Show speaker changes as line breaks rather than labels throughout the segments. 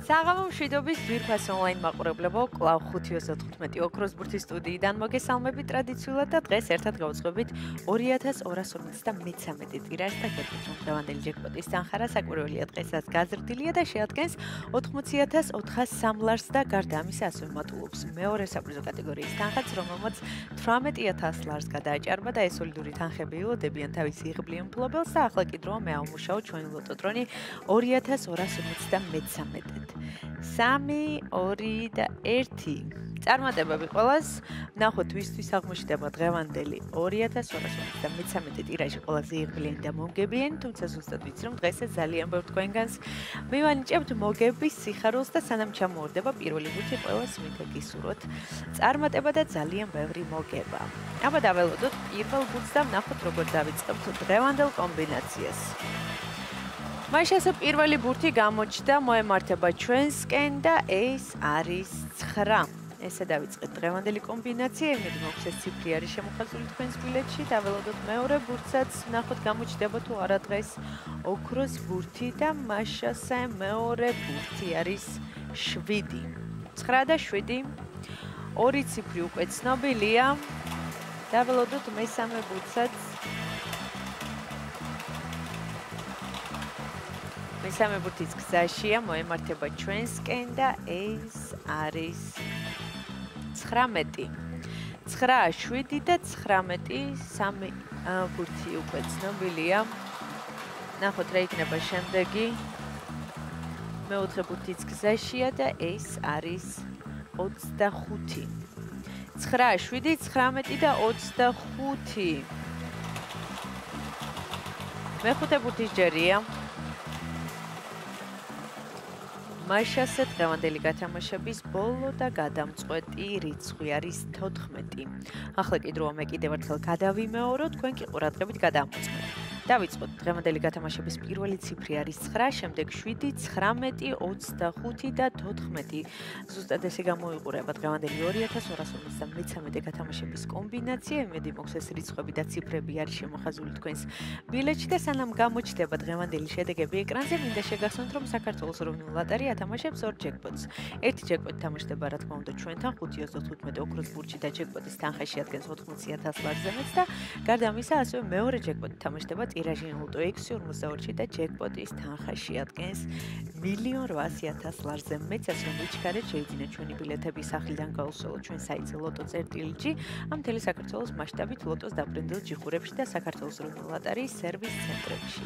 საღამო მშვიდობის ძვირფას ონლაინ მაყურებლებო, კлау 515 ოქროს ბურთის სტუდიიდან მოგესალმებით ტრადიციულად და დღეს ერთად გავუძღვებით 2253 ტირაჟს და გეტყვით რომ დღევანდელი ჯეკპოტის თანხარა საკვირველია დღესაც გაზრდილია და შეადგენს 80403 ლარს და გარდა ამისა ასევე მატულობს მეორე საპრიზო კატეგორიის თანხაც, რომელმაც 18000 ლარს გადააჭარბა და ეს სოლიდური თანხები ილოდებიან თავის იღბლიან მფლობელს და ახლა კი დროა მე ავმუშაო ჩვენი ლოტოტრონი 2253-ით. 3, 2 და 1. წარმატებები ყველას. ნახოთ ვისთვის აღმოჩნდება დღევანდელი 2253 ტირაჟი ყველაზე იღბლიანი და მომგებიანი, თუმცა ზუსტად ვიცი რომ დღესაც ძალიან ბევრ თქვენგანს მივანიჭებთ მოგების სიხარულს და სანამ ჩამოვარდება პირველი ბურთი ყველას მითეკისურვოთ. წარმატება და ძალიან ბევრი მოგება. აბა დაველოდოთ პირველ ბურთს და ვნახოთ როგორ დავიწყებთ დღევანდელ კომბინაციას. მაშასო პირველი ბურთი გამოჩნდა მოემართება ჩვენსკენ და ეს არის 9. ესე დავიწყეთ დღევანდელი კომბინაცია, იმედი მაქვს ეს ციფრი არის შემოხაზული თქვენს ბილეთში. დაველოდოთ მეორე ბურთსაც, ვნახოთ გამოჩნდება თუ არა დღეს ოქროს ბურთი და მაშასე მეორე ბურთი არის 7. 9 და 7. ორი ციფრი უკვე ცნობილია. დაველოდოთ მესამე ბურთსაც. მესამე ბურთიც გზაშია, მოემართება ჩვენსკენ და ეს არის 19. 9, 7 და 19, სამი ბურთი უკვე ცნობილია. ნახოთ რა იქნება შემდეგი. მეოთხე ბურთიც გზაშია და ეს არის 25. 9, 7, 19 და 25. მეხუთე ბურთის ჯერია. მაშასე დღევანდელი გათამაშების ბოლო და გადამწყვეტი რიცხვი არის 14. ახლა კი დროა მე კიდევ ერთხელ გადავიმეორო, თქვენ კი ყურადღებით გადამოწმეთ. დავიწყოთ დღევანდელი გათამაშების პირველი ციფრი არის 9, შემდეგ 7, 19, 25 და 14. ზუსტად ესე გამოიყურება დღევანდელი 2253 გათამაშების კომბინაცია. იმედი მაქვს ეს რიცხვები და ციფრები არის შემოხაზული თქვენს ბილეთში და სანამ გამოჩნდება დღევანდელი შედეგები ეკრანზე, მინდა შეგახსენოთ რომ საქართველოს ეროვნული ლოტარია ათამაშებს ორ ჯეკპოტს. ერთი ჯეკპოტი თამაშდება რა თქმა უნდა ჩვენთან 525 ოქროს ბურთში და ჯეკპოტის თანხა შეადგენს 80000 ლარზე მეც და გარდა ამისა ასევე მეორე ჯეკპოტი თამაშდება ტირაჟი ლოტო 652 და ჯეკპოტის თანხა შეადგენს 1.800.000 ლარზე მეც, ასე რომ ვიჩქარეთ შეიძინეთ ჩვენი ბილეთები სახლიდან გაუსწრებთ ჩვენ საიტზე lotto.gr ამ მთელი საქართველოს მასშტაბით ლოტოს დაბრუნებულ ჯიხურებში და საქართველოს ეროვნული ლოტარიის სერვის ცენტრებში.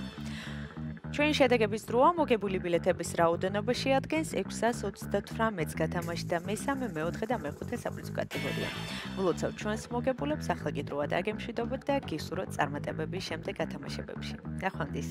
ჩვენი შედეგების დროა მოგებული ბილეთების რაოდენობა შეადგენს 628-ს გათამაშდა მესამე, მეოთხე და მეხუთე საპრიზო კატეგორია. ვლოცავ ჩვენს მოგებულებს, ახლა კი დროა დაგემშვიდობოთ და გისურვოთ წარმატებები შემდეგ გათამაშებებში. ნახვამდის.